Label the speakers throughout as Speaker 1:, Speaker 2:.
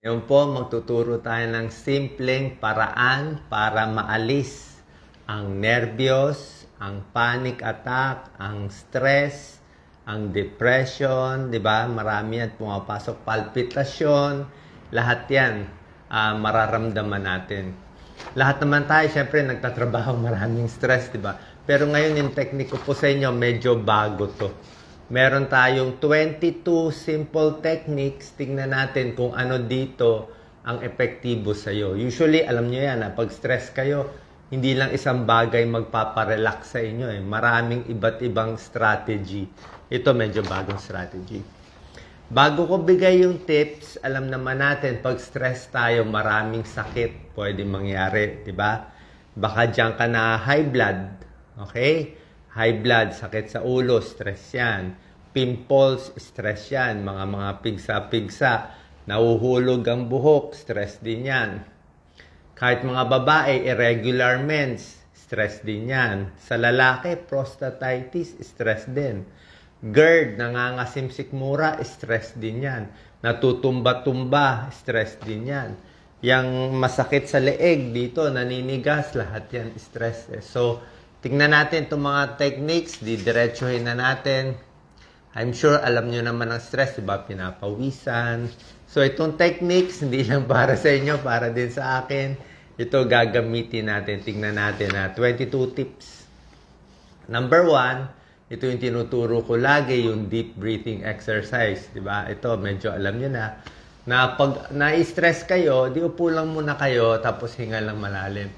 Speaker 1: Ngayon po, magtuturo tayo ng simpleng paraan para maalis ang nerbiyos, ang panic attack, ang stress, ang depression, di ba? Marami yan pumapasok, palpitasyon, lahat yan mararamdaman natin. Lahat naman tayo, syempre, nagtatrabaho, maraming stress, di ba? Pero ngayon, yung technique ko po sa inyo, medyo bago to. Meron tayong 22 simple techniques. Tingnan natin kung ano dito ang epektibo sa'yo. Usually, alam nyo yan, pag stress kayo, hindi lang isang bagay magpaparelax sa inyo. Maraming iba't ibang strategy. Ito medyo bagong strategy. Bago ko bigay yung tips, alam naman natin, pag stress tayo, maraming sakit pwede mangyari, di ba? Baka dyan ka na high blood, okay? High blood, sakit sa ulo, stress yan. Pimples, stress yan. Mga pigsa-pigsa. Nahuhulog ang buhok, stress din yan. Kahit mga babae, irregular mens, stress din yan. Sa lalaki, prostatitis, stress din. GERD, nangangasimsik mura, stress din yan. Natutumba-tumba, stress din yan. Yang masakit sa leeg dito, naninigas, lahat yan, stress. So, tingnan natin itong mga techniques, didiretsuhin na natin. I'm sure alam nyo naman ang stress, diba? Pinapawisan. So itong techniques, hindi lang para sa inyo, para din sa akin. Ito gagamitin natin, tingnan natin 22 tips. Number 1, ito yung tinuturo ko lagi, yung deep breathing exercise. Diba? Ito, medyo alam nyo na pag na-stress kayo, di upo lang muna kayo, tapos hinga lang malalim.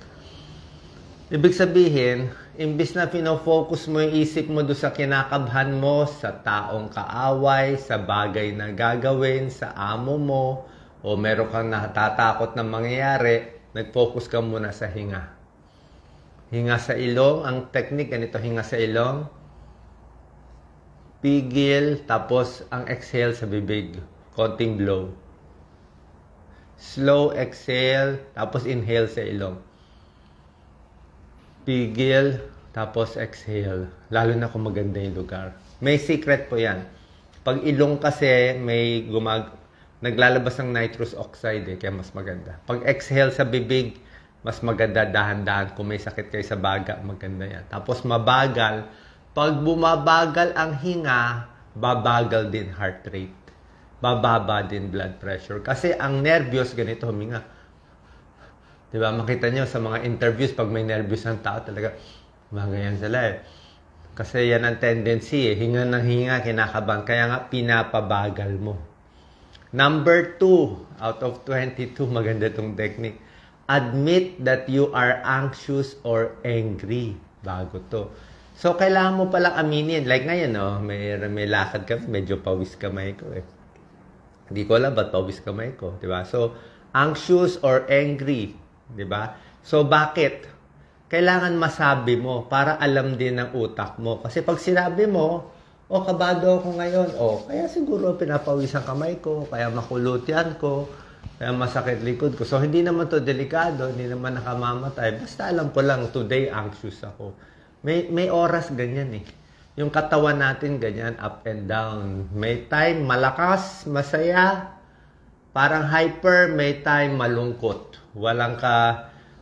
Speaker 1: Ibig sabihin, imbis na pinofocus mo yung isip mo doon sa kinakabahan mo, sa taong kaaway, sa bagay na gagawin, sa amo mo, o meron kang natatakot na mangyayari, nag-focus ka muna sa hinga. Hinga sa ilong, ang technique, ganito, hinga sa ilong, pigil, tapos ang exhale sa bibig, konting blow. Slow exhale, tapos inhale sa ilong. Pigil, tapos exhale. Lalo na kung maganda yung lugar. May secret po yan. Pag ilong kasi, may naglalabas ng nitrous oxide kaya mas maganda. Pag exhale sa bibig, mas maganda dahan-dahan. Kung may sakit kayo sa baga, maganda yan. Tapos mabagal. Pag bumabagal ang hinga, babagal din heart rate. Bababa din blood pressure. Kasi ang nervyos, ganito huminga. Diba? Makita nyo sa mga interviews, pag may nervous ang tao, talaga, ganyan sila Kasi yan ang tendency Hinga ng hinga, kinakabahan. Kaya nga, pinapabagal mo. Number 2, out of 22, maganda itong technique. Admit that you are anxious or angry. Bago to. So, kailangan mo palang aminin. Like ngayon, may lakad ka, medyo pawis kamay ko Hindi ko alam ba't pawis kamay ko. Diba? So, anxious or angry. Diba? So, bakit? Kailangan masabi mo para alam din ng utak mo. Kasi pag sinabi mo, kabado ako ngayon. Kaya siguro pinapawisan kamay ko, kaya makulot yan ko, kaya masakit likod ko. So, hindi naman to delikado, hindi naman nakamamatay. Basta alam ko lang, today anxious ako. May oras ganyan Yung katawan natin ganyan, up and down. May time malakas, masaya, parang hyper, may time malungkot.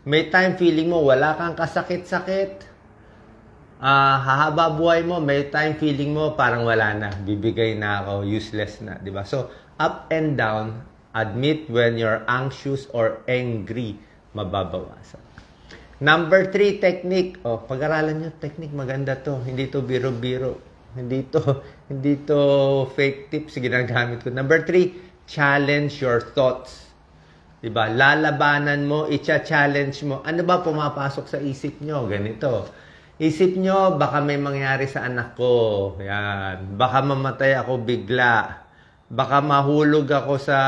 Speaker 1: May time feeling mo, wala kang kasakit-sakit. Hahaba buhay mo, may time feeling mo, parang wala na. Bibigay na ako, useless na. Diba? So, up and down, admit when you're anxious or angry, mababawasan. Number 3 technique. Pag-aralan nyo, technique, maganda to. Hindi to biro-biro. Hindi to fake tips ginagamit ko. Number 3, challenge your thoughts. Diba? Lalabanan mo, i-challenge mo. Ano ba pumapasok sa isip nyo? Ganito. Isip nyo, baka may mangyari sa anak ko. Yan. Baka mamatay ako bigla. Baka mahulog ako sa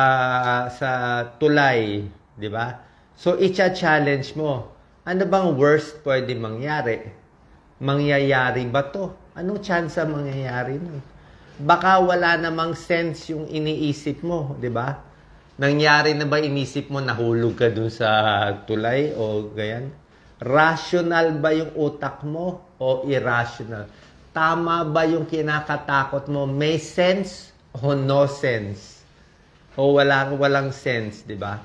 Speaker 1: tulay. Diba? So, i-challenge mo. Ano bang worst pwede mangyari? Mangyayari ba to? Anong chance mangyayari nun? Baka wala namang sense yung iniisip mo. Diba? Nangyari na ba inisip mo nahulog ka dun sa tulay o ganyan? Rational ba yung utak mo o irrational? Tama ba yung kinakatakot mo? May sense o no sense? o walang sense, di ba?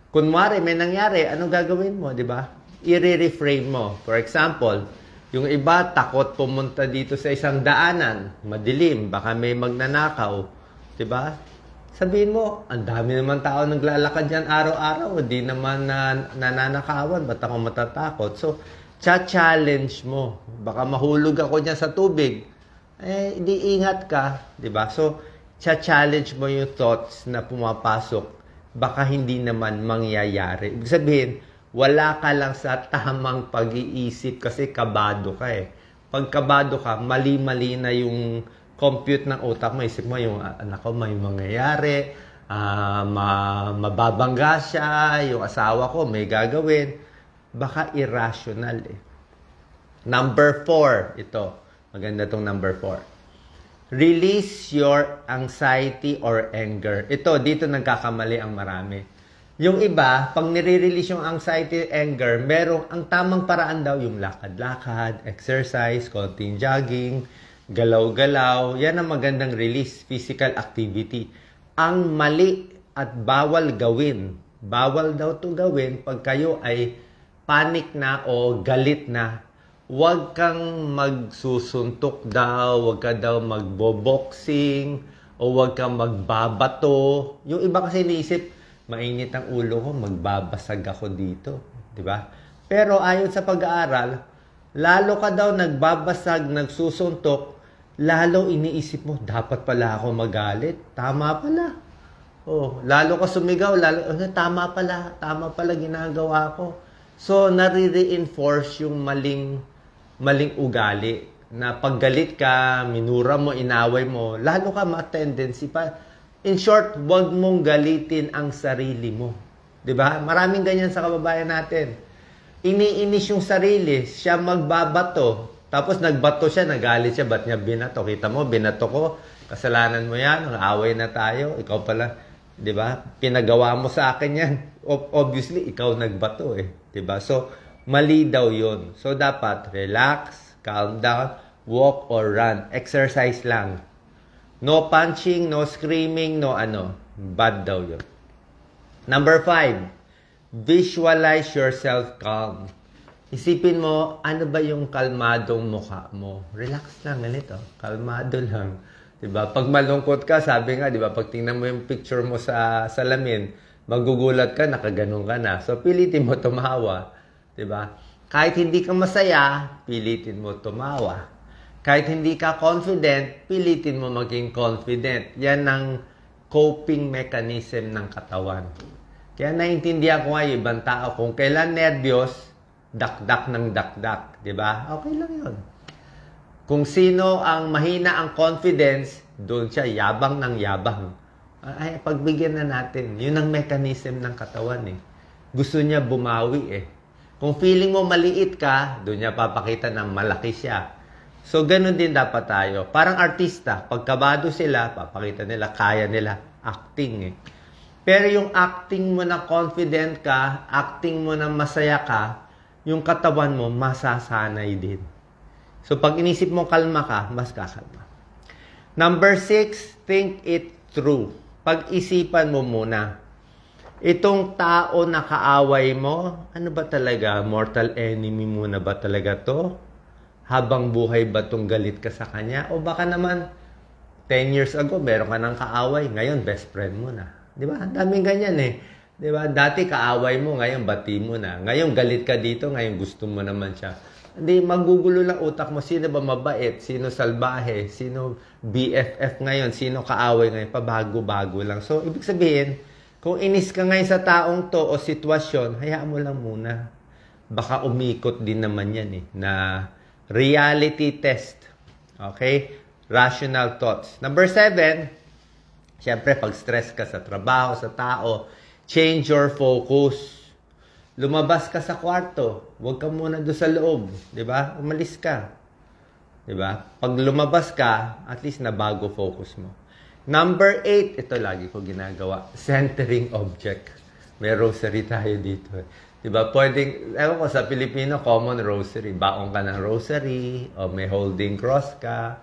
Speaker 1: Kunwari, may nangyari, ano gagawin mo, di ba? I-reframe mo. For example, yung iba takot pumunta dito sa isang daanan, madilim, baka may magnanakaw, di ba? Sabihin mo, ang dami naman tao naglalakad dyan araw-araw, di naman nananakawan, ba't ako matatakot? So, challenge mo. Baka mahulog ako dyan sa tubig. Di ingat ka, di ba? So, challenge mo yung thoughts na pumapasok, baka hindi naman mangyayari. Ibig sabihin, wala ka lang sa tamang pag-iisip kasi kabado ka eh. Pag kabado ka, mali-mali na yung compute ng utak mo. Isip mo yung anak ko may mangyayari, mababangga siya, yung asawa ko may gagawin. Baka irrational eh. Number 4, ito. Maganda tong number 4. Release your anxiety or anger. Ito, dito nagkakamali ang marami. Yung iba, pag nire-release yung anxiety, anger, ang tamang paraan daw yung lakad-lakad, exercise, konting jogging, galaw-galaw. Yan ang magandang release, physical activity. Ang mali at bawal gawin, bawal daw to gawin pag kayo ay panic na o galit na. Huwag kang magsusuntok daw, huwag ka daw magboboxing, o huwag kang magbabato. Yung iba kasi iniisip, mainit ang ulo ko, magbabasag ako dito. Diba? Pero ayon sa pag-aaral, lalo ka daw nagbabasag, nagsusuntok, lalo iniisip mo, dapat pala ako magalit. Tama pala. Lalo ka sumigaw, tama pala ginagawa ko. So, nare-reinforce yung maling ugali na paggalit ka, minura mo, inaway mo, lalo ka ma-tendency pa. In short, huwag mong galitin ang sarili mo. 'Di ba? Maraming ganyan sa kababayan natin. Iniinis yung sarili, siya magbabato, tapos nagbato siya, nagalit siya, ba't niya binato? Kita mo, binato ko, kasalanan mo yan, nag-away na tayo, ikaw pala, 'di ba? Pinagawa mo sa akin yan. Obviously, ikaw nagbato eh. 'Di ba? So, mali daw yun. So, dapat relax, calm down, walk or run. Exercise lang. No punching, no screaming, no ano. Bad daw yun. Number 5, visualize yourself calm. Isipin mo, ano ba yung kalmadong mukha mo? Relax lang, ganito. Kalmado lang. Diba? Pag malungkot ka, sabi nga, diba, pag tingnan mo yung picture mo sa salamin, magugulat ka, nakaganon ka na. So, pilitin mo tumawa. Diba? Kahit hindi ka masaya, pilitin mo tumawa. Kahit hindi ka confident, pilitin mo maging confident. Yan ang coping mechanism ng katawan. Kaya naiintindihan ko nga yung ibang tao, kung kailan nervyos, dakdak ng dakdak. Diba? Okay lang yun. Kung sino ang mahina ang confidence, doon siya yabang ng yabang. Ay, pagbigyan na natin. Yun ang mechanism ng katawan eh. Gusto niya bumawi eh. Kung feeling mo maliit ka, doon niya papakita na malaki siya. So, ganun din dapat tayo. Parang artista, pagkabado sila, papakita nila, kaya nila, acting eh. Pero yung acting mo na confident ka, acting mo na masaya ka, yung katawan mo masasanay din. So, pag inisip mo kalma ka, mas kakalma. Number 6, think it through. Pag-isipan mo muna. Itong tao na kaaway mo, ano ba talaga? Mortal enemy mo na ba talaga to? Habang buhay ba tong galit ka sa kanya? O baka naman, 10 years ago, meron ka ng kaaway. Ngayon, best friend mo na. Di ba? Daming ganyan eh. Di ba? Dati kaaway mo, ngayon bati mo na. Ngayon, galit ka dito, ngayon gusto mo naman siya. Hindi, magugulo lang utak mo. Sino ba mabait? Sino salbahe? Sino BFF ngayon? Sino kaaway ngayon? Pabago-bago lang. So, ibig sabihin, kung inis ka ngayon sa taong to o sitwasyon, hayaan mo lang muna. Baka umikot din naman yan eh, na reality test. Okay? Rational thoughts. Number 7, syempre, pag stress ka sa trabaho, sa tao, change your focus. Lumabas ka sa kwarto, huwag ka muna doon sa loob. Diba? Umalis ka. Diba? Pag lumabas ka, at least nabago focus mo. Number 8, ito lagi ko ginagawa, centering object. May rosary tayo dito. Diba? Pwedeng, ewan ko, sa Pilipino, common rosary. Baong ka ng rosary, o may holding cross ka.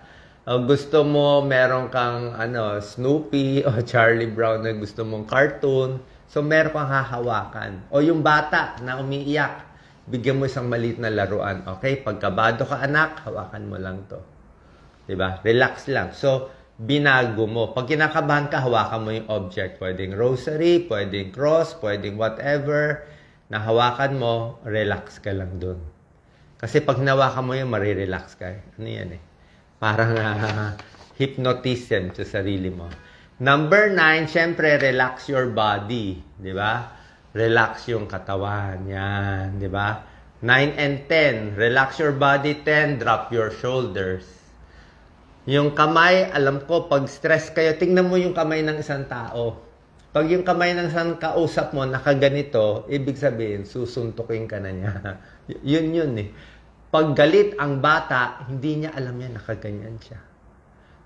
Speaker 1: O gusto mo, meron kang Snoopy o Charlie Brown na gusto mong cartoon. So, meron kang hahawakan. O yung bata na umiiyak, bigyan mo isang maliit na laruan. Okay? Pagkabado ka anak, hawakan mo lang to. Diba? Relax lang. So, binago mo. Pag kinakabahan ka, hawakan mo yung object. Pwedeng rosary, pwedeng cross, pwedeng whatever. Nahawakan mo, relax ka lang dun. Kasi pag nawakan mo yun, marirelax ka. Ano yan eh? Parang hypnotism sa sarili mo. Number 9, syempre, relax your body. Di ba? Relax yung katawan. Yan. Di ba? 9 and 10. Relax your body. 10, drop your shoulders. Yung kamay, alam ko, pag stress kayo, tingnan mo yung kamay ng isang tao. Pag yung kamay ng isang kausap mo, nakaganito, ibig sabihin, susuntukin ka na niya. Yun eh. Pag galit ang bata, hindi niya alam yan, nakaganyan siya.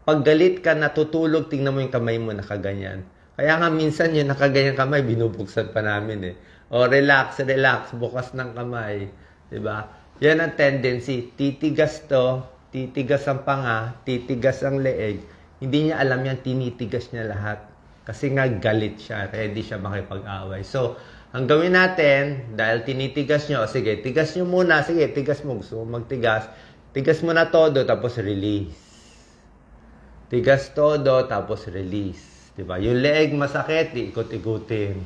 Speaker 1: Pag galit ka, natutulog, tingnan mo yung kamay mo, nakaganyan. Kaya nga minsan yung nakaganyan kamay, binubuksan pa namin eh. O relax, relax, bukas ng kamay. Diba? Yan ang tendency. Titigas to, titigas ang panga, titigas ang leeg. Hindi niya alam yan, tinitigas niya lahat. Kasi nga galit siya, ready siya makipag-away. So, ang gawin natin, dahil tinitigas nyo, sige, tigas nyo muna, sige, tigas mo, gusto mo magtigas, tigas mo na todo, tapos release. Tigas todo, tapos release. Diba? Yung leeg masakit, ikot-ikutin.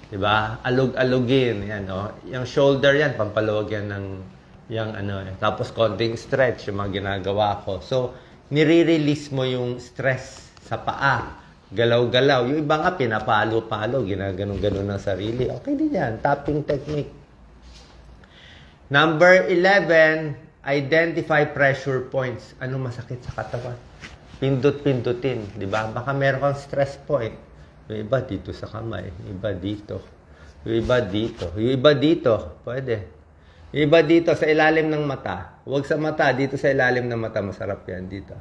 Speaker 1: Diba? Alug-alugin, yan, no? Yung shoulder yan, pampaluwag yan ng, tapos konting stretch, yung mga ginagawa ko. So, nire-release mo yung stress sa paa. Galaw-galaw. Yung iba nga, pinapalo-palo, ginaganon-ganon ng sarili. Okay din yan. Tapping technique. Number 11, identify pressure points. Ano masakit sa katawan? Pindot-pindutin. Diba? Baka meron kang stress point. Yung iba dito sa kamay. Yung iba dito. Yung iba dito. Yung iba dito. Pwede. Yung iba dito sa ilalim ng mata. Huwag sa mata. Dito sa ilalim ng mata. Masarap yan. Dito.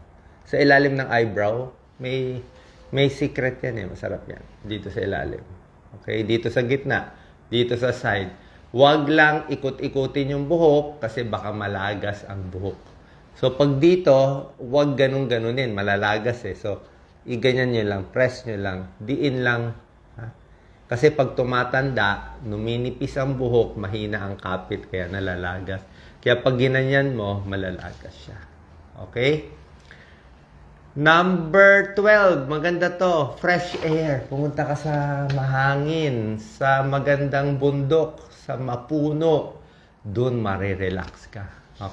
Speaker 1: Sa ilalim ng eyebrow. May secret yan eh. Masarap yan. Dito sa ilalim. Okay? Dito sa gitna. Dito sa side. Huwag lang ikot-ikutin yung buhok kasi baka malagas ang buhok. So, pag dito, huwag ganun-ganunin. Malalagas eh. So, iganyan nyo lang. Press nyo lang. Diin lang. Ha? Kasi pag tumatanda, numinipis ang buhok, mahina ang kapit, kaya nalalagas. Kaya pag ginanyan mo, malalagas siya. Okay? Number 12, maganda to, fresh air. Pumunta ka sa mahangin, sa magandang bundok, sa mapuno. Doon marirelax ka.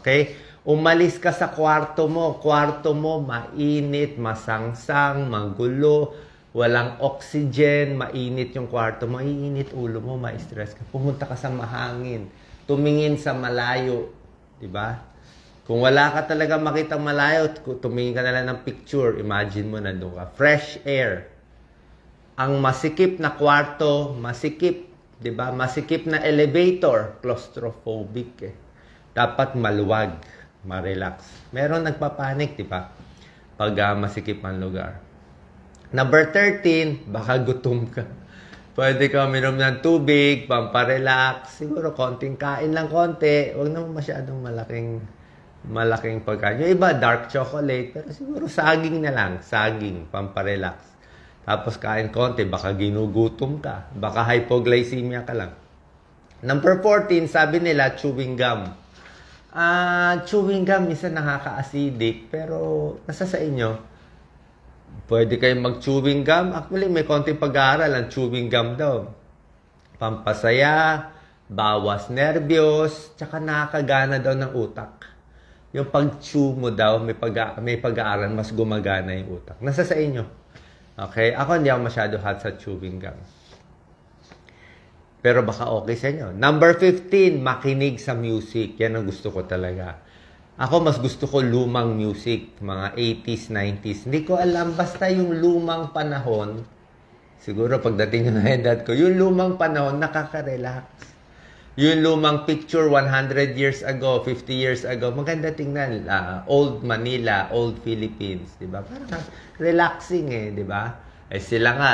Speaker 1: Okay? Umalis ka sa kwarto mo. Kwarto mo, mainit, masangsang, magulo, walang oxygen, mainit yung kwarto mo, iinit ulo mo, ma-stress ka. Pumunta ka sa mahangin. Tumingin sa malayo. Diba? Kung wala ka talaga makitang malayo, tumingin ka na lang ng picture, imagine mo na doon ka. Fresh air. Ang masikip na kwarto, masikip, di ba? Masikip na elevator, claustrophobic eh. Dapat maluwag, ma-relax. Meron nagpapanik, di ba? Pag masikip ang lugar. Number 13, baka gutom ka. Pwede ka minom ng tubig, pamparelax. Siguro konting kain lang konti. Huwag naman masyadong malaking pagkain. Yung iba, dark chocolate. Pero siguro saging na lang. Saging, pamparelax. Tapos kain konti, baka ginugutom ka. Baka hypoglycemia ka lang. Number 14, sabi nila, chewing gum. Chewing gum, minsan nakaka-acidic. Pero nasa sa inyo. Pwede kayong mag-chewing gum. Actually, may konting pag-aaral ang chewing gum daw. Pampasaya, bawas nervyos, tsaka nakakagana daw ng utak. Yung pag-chew mo daw, may pag-aaral, mas gumagana yung utak. Nasa sa inyo. Okay? Ako hindi ako masyado hot sa chewing gum. Pero baka okay sa inyo. Number 15, makinig sa music. Yan ang gusto ko talaga. Ako mas gusto ko lumang music. Mga 80s, 90s. Hindi ko alam. Basta yung lumang panahon, siguro pagdating ng edad ko, yung lumang panahon, nakaka-relax. Yung lumang picture 100 years ago, 50 years ago, maganda tingnan. Old Manila, old Philippines, 'di ba? Parang relaxing eh, 'di ba? Eh sila nga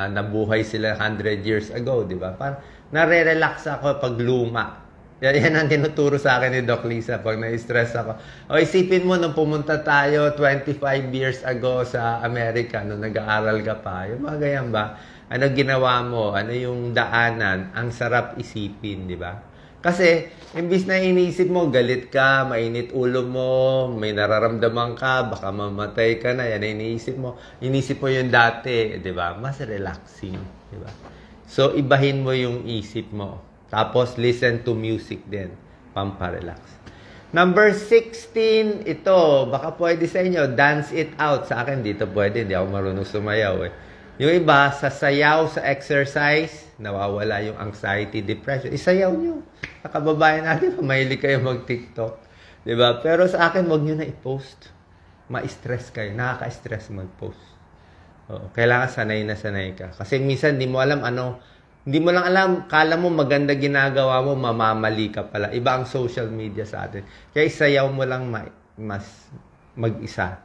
Speaker 1: nabuhay sila 100 years ago, 'di ba? Parang nare-relax ako pag luma. Yan ang tinuturo sa akin ni Doc Lisa pag na-stress ako. O isipin mo, nung pumunta tayo 25 years ago sa Amerika, nung nag-aaral ka pa, yung mga ganyan ba? Ano ginawa mo? Ano yung daanan? Ang sarap isipin, di ba? Kasi, imbis na iniisip mo, galit ka, mainit ulo mo, may nararamdaman ka, baka mamatay ka na, yan iniisip mo. Inisip mo yung dati, di ba? Mas relaxing, di ba? So, ibahin mo yung isip mo. Tapos, listen to music din. Pamparelax. Number 16, ito. Baka pwede sa inyo. Dance it out. Sa akin, dito pwede. Hindi ako marunong sumayaw eh. Yung iba, sa sayaw, sa exercise, nawawala yung anxiety, depression. Isayaw nyo. Sa kababayan natin, mahilig kayo mag-TikTok. Diba? Pero sa akin, wag nyo na i-post. Ma-stress kayo. Nakaka-stress mag-post. Kailangan sanay na sanay ka. Kasi minsan, di mo alam hindi mo lang alam, kala mo maganda ginagawa mo, mamamali ka pala. Iba ang social media sa atin. Kaya isayaw mo lang mas mag-isa.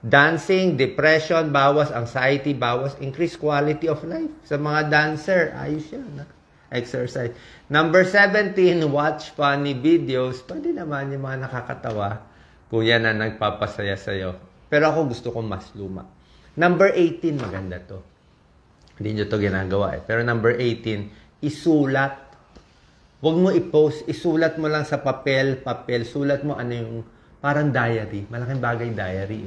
Speaker 1: Dancing, depression, bawas, anxiety, bawas, increase quality of life. Sa mga dancer, ayos yan. Exercise. Number 17, watch funny videos. Pwede naman yung mga nakakatawa kung yan na nagpapasaya sa'yo. Pero ako gusto ko mas luma. Number 18, maganda to. Hindi nyo to ginagawa eh. Pero number 18, isulat. Huwag mo i-post. Isulat mo lang sa papel. Sulat mo ano yung parang diary. Malaking bagay diary.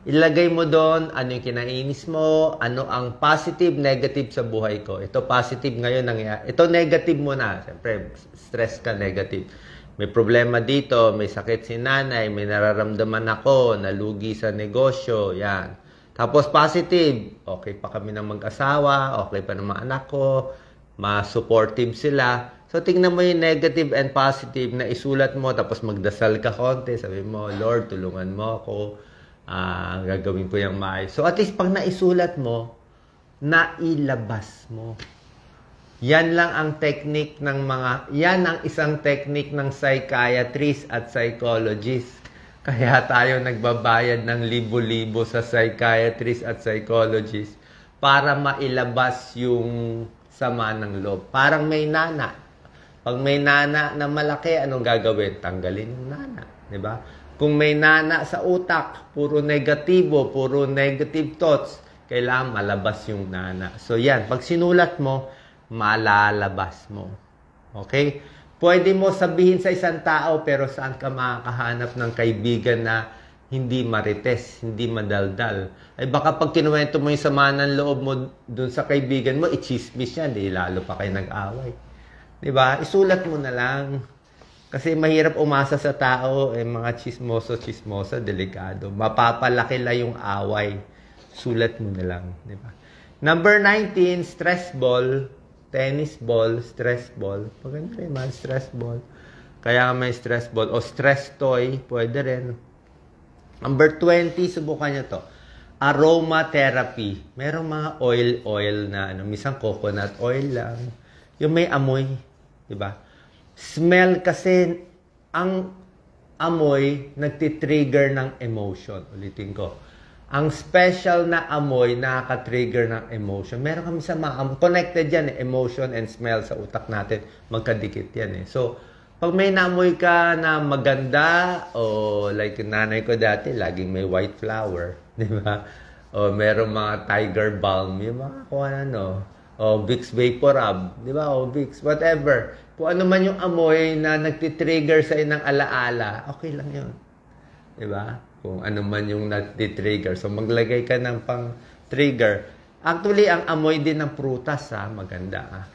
Speaker 1: Ilagay mo doon ano yung kinainis mo, ano ang positive, negative sa buhay ko. Ito positive ngayon nangyayari. Ito negative mo na. Siyempre, stress ka, negative. May problema dito, may sakit si nanay, may nararamdaman ako, nalugi sa negosyo, yan. Tapos positive, okay pa kami ng mag-asawa, okay pa ng mga anak ko, ma-supportive sila. So tingnan mo yung negative and positive na isulat mo, tapos magdasal ka konti, sabi mo, Lord, tulungan mo ako, gagawin ko yung maayos. So at least pag naisulat mo, nailabas mo. Yan lang ang technique ng yan ang isang technique ng psychiatrist at psychologist. Kaya tayo nagbabayad ng libo-libo sa psychiatrist at psychologist para mailabas yung sama ng loob. Parang may nana. Pag may nana na malaki, anong gagawin? Tanggalin yung nana. Diba? Kung may nana sa utak, puro negative thoughts, kailangan malabas yung nana. So yan, pag sinulat mo, malalabas mo. Okay? Pwede mo sabihin sa isang tao, pero saan ka makakahanap ng kaibigan na hindi marites, hindi madaldal? Ay baka pag kinuwento mo yung sama ng loob mo dun sa kaibigan mo, i-chismis yan, lalo pa kayo nag-away. Diba? Isulat mo na lang. Kasi mahirap umasa sa tao, mga chismoso, delikado. Mapapalaki lang yung away. Sulat mo na lang. Diba? Number 19, stress ball. Tennis ball, stress ball. Maganda rin man, stress ball. Kaya may stress ball. O stress toy, pwede rin. Number 20, subukan nyo to. Aromatherapy. Merong mga oil na, minsan coconut oil lang. Yung may amoy. Diba? Smell kasi, ang amoy, nagtitrigger ng emotion. Ulitin ko. Ang special na amoy nakaka-trigger ng emotion. Meron kami sa connected yan emotion and smell sa utak natin. Magkadikit yan eh. So, pag may naamoy ka na maganda, o like nanay ko dati, laging may white flower. Di ba? O meron mga tiger balm, yung mga kung ano. O Vicks Vaporub. Di ba? O Vicks, whatever. Kung ano man yung amoy na nagtitrigger sa inang alaala, okay lang yun. Di ba? Kung ano man yung nagtitrigger. So, maglagay ka ng pang-trigger. Actually, ang amoy din ng prutas, maganda.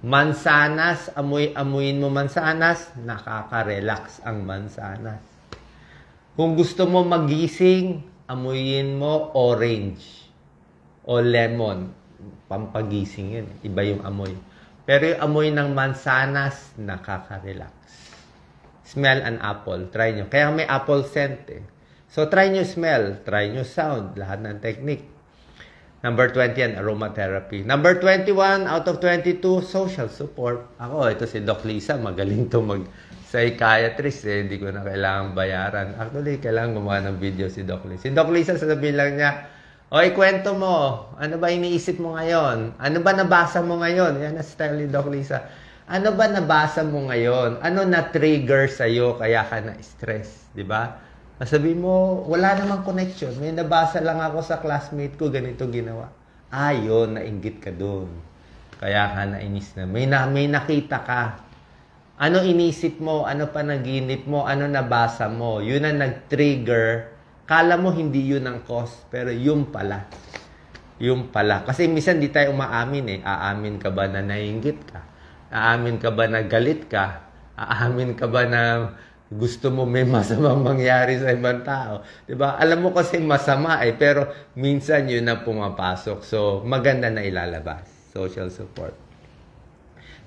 Speaker 1: Mansanas, amuyin mo mansanas, nakaka-relax ang mansanas. Kung gusto mo magising, amuyin mo orange o lemon. Pampagising yun. Iba yung amoy. Pero yung amoy ng mansanas, nakaka-relax. Smell an apple. Try nyo. Kaya may apple scent eh. So, try nyo smell, try nyo sound, lahat ng technique. Number 20 yan, aromatherapy. Number 21, out of 22, social support. Ako, ito si Doc Lisa, magaling to mag-psychiatrist eh, hindi ko na kailangan bayaran. Actually, kailangan gumawa ng video si Doc Lisa. Si Doc Lisa, sasabihin lang niya, kwento mo, ano ba iniisip mo ngayon? Ano ba nabasa mo ngayon? Yan ang style ni Doc Lisa. Ano ba nabasa mo ngayon? Ano na-trigger sa'yo kaya ka na-stress? Di ba? Sabi mo, wala namang connection. May nabasa lang ako sa classmate ko, ganito ginawa. Yun, nainggit ka doon. Kaya ka nainis na. May nakita ka. Ano inisip mo? Ano panaginip mo? Ano nabasa mo? Yun ang nag-trigger. Kala mo hindi yun ang cause, pero yun pala. Yun pala. Kasi minsan di tayo umaamin eh. Aamin ka ba na nainggit ka? Aamin ka ba na galit ka? Aamin ka ba na gusto mo may masamang mangyari sa ibang tao? Diba? Alam mo kasi masama eh, pero minsan yun na pumapasok. So, maganda na ilalabas. Social support.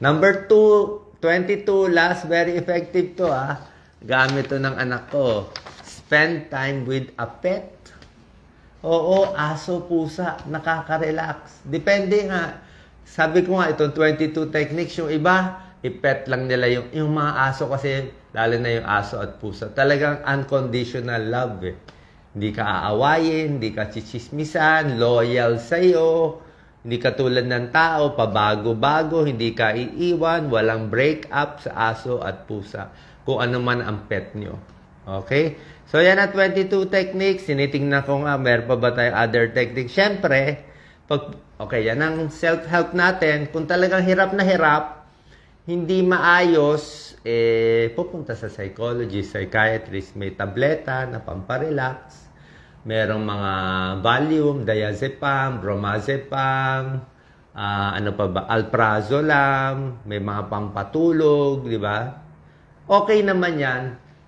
Speaker 1: Number 2, 22, last, very effective to Gamit to ng anak ko. Spend time with a pet. Oo, aso, pusa, nakaka-relax. Depende nga. Sabi ko nga, itong 22 techniques, yung iba, i-pet lang nila yung mga aso kasi, lalo na yung aso at pusa. Talagang unconditional love eh. Hindi ka aawayin, hindi ka chichismisan, loyal sa'yo, hindi ka tulad ng tao, pabago-bago, hindi ka iiwan, walang break up sa aso at pusa. Kung ano man ang pet nyo. Okay? So, yan ang 22 techniques. Sinitingnan ko nga, meron pa ba tayo other techniques? Siyempre, okay, yan ang self-help natin. Kung talagang hirap na hirap, hindi maayos, pupunta sa psychologist, psychiatrist. May tableta na pamparelax. Merong mga Valium, diazepam, bromazepam, ano pa ba, alprazolam, may mga pampatulog, di ba? Okay naman yan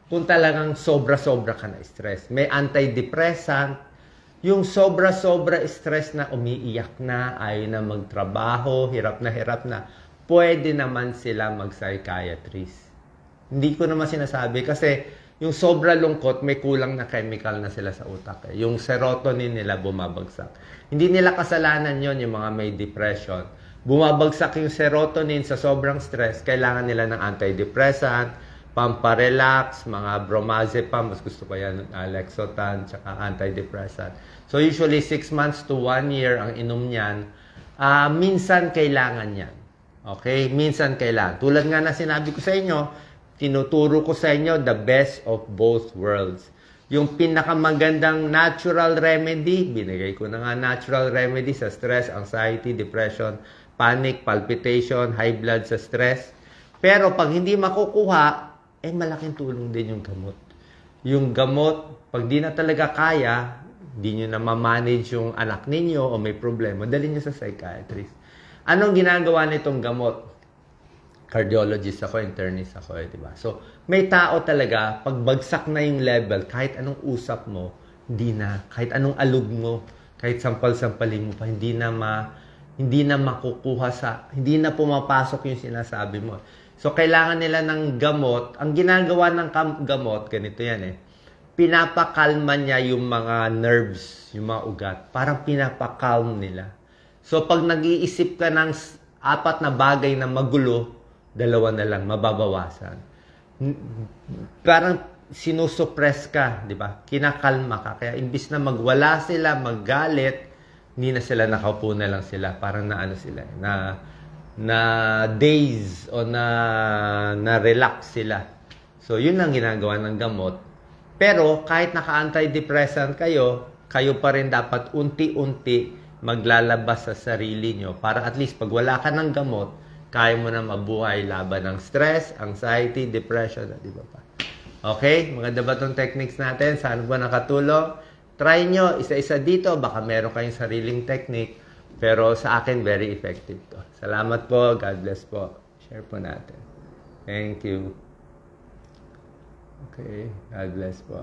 Speaker 1: kung talagang sobra-sobra ka na stress. May antidepressant. Yung sobra-sobra stress na umiiyak na, ayaw na magtrabaho, hirap na, pwede naman sila mag-psychiatrist. Hindi ko naman sinasabi kasi yung sobra lungkot, may kulang na chemical na sila sa utak. Yung serotonin nila bumabagsak. Hindi nila kasalanan yon yung mga may depression. Bumabagsak yung serotonin sa sobrang stress, kailangan nila ng antidepressant, pamparelax, mga bromazepam, mas gusto ko yan, Lexotan, tsaka antidepressant. So usually 6 months to 1 year ang inom niyan. Minsan kailangan yan. Okay? Minsan kailangan. Tulad nga na sinabi ko sa inyo, tinuturo ko sa inyo the best of both worlds. Yung pinakamagandang natural remedy, binigay ko na nga natural remedy sa stress, anxiety, depression, panic, palpitation, high blood sa stress. Pero pag hindi makukuha, malaking tulong din yung gamot. Yung gamot, pag di na talaga kaya, di nyo na ma-manage yung anak ninyo o may problema, dalhin nyo sa psychiatrist. Anong ginagawa nitong gamot? Cardiologist ako, internist ako, diba? So, may tao talaga, pag bagsak na yung level, kahit anong usap mo, hindi na. Kahit anong alug mo, kahit sampal-sampalin mo pa, hindi na makukuha hindi na pumapasok yung sinasabi mo. So, kailangan nila ng gamot. Ang ginagawa ng gamot, ganito yan pinapakalma niya yung mga nerves, yung mga ugat. Parang pinapakalm nila. So, pag nag-iisip ka ng 4 na bagay na magulo, 2 na lang, mababawasan. Parang sinusuppress ka, di ba? Kinakalma ka. Kaya, imbis na magwala sila, maggalit, hindi na sila, nakaupo na lang sila. Parang sila, na days o na relax sila. So, yun ang ginagawa ng gamot. Pero, kahit naka-antidepressant kayo pa rin dapat unti-unti maglalabas sa sarili nyo para at least pag wala ka ng gamot, kaya mo na mabuhay laban ng stress, anxiety, depression, di ba pa? Okay? Maganda ba itong techniques natin? Saan ba nakatulong? Try nyo, isa-isa dito. Baka meron kayong sariling technique. Pero sa akin, very effective to. Salamat po. God bless po. Share po natin. Thank you. Okay. God bless po.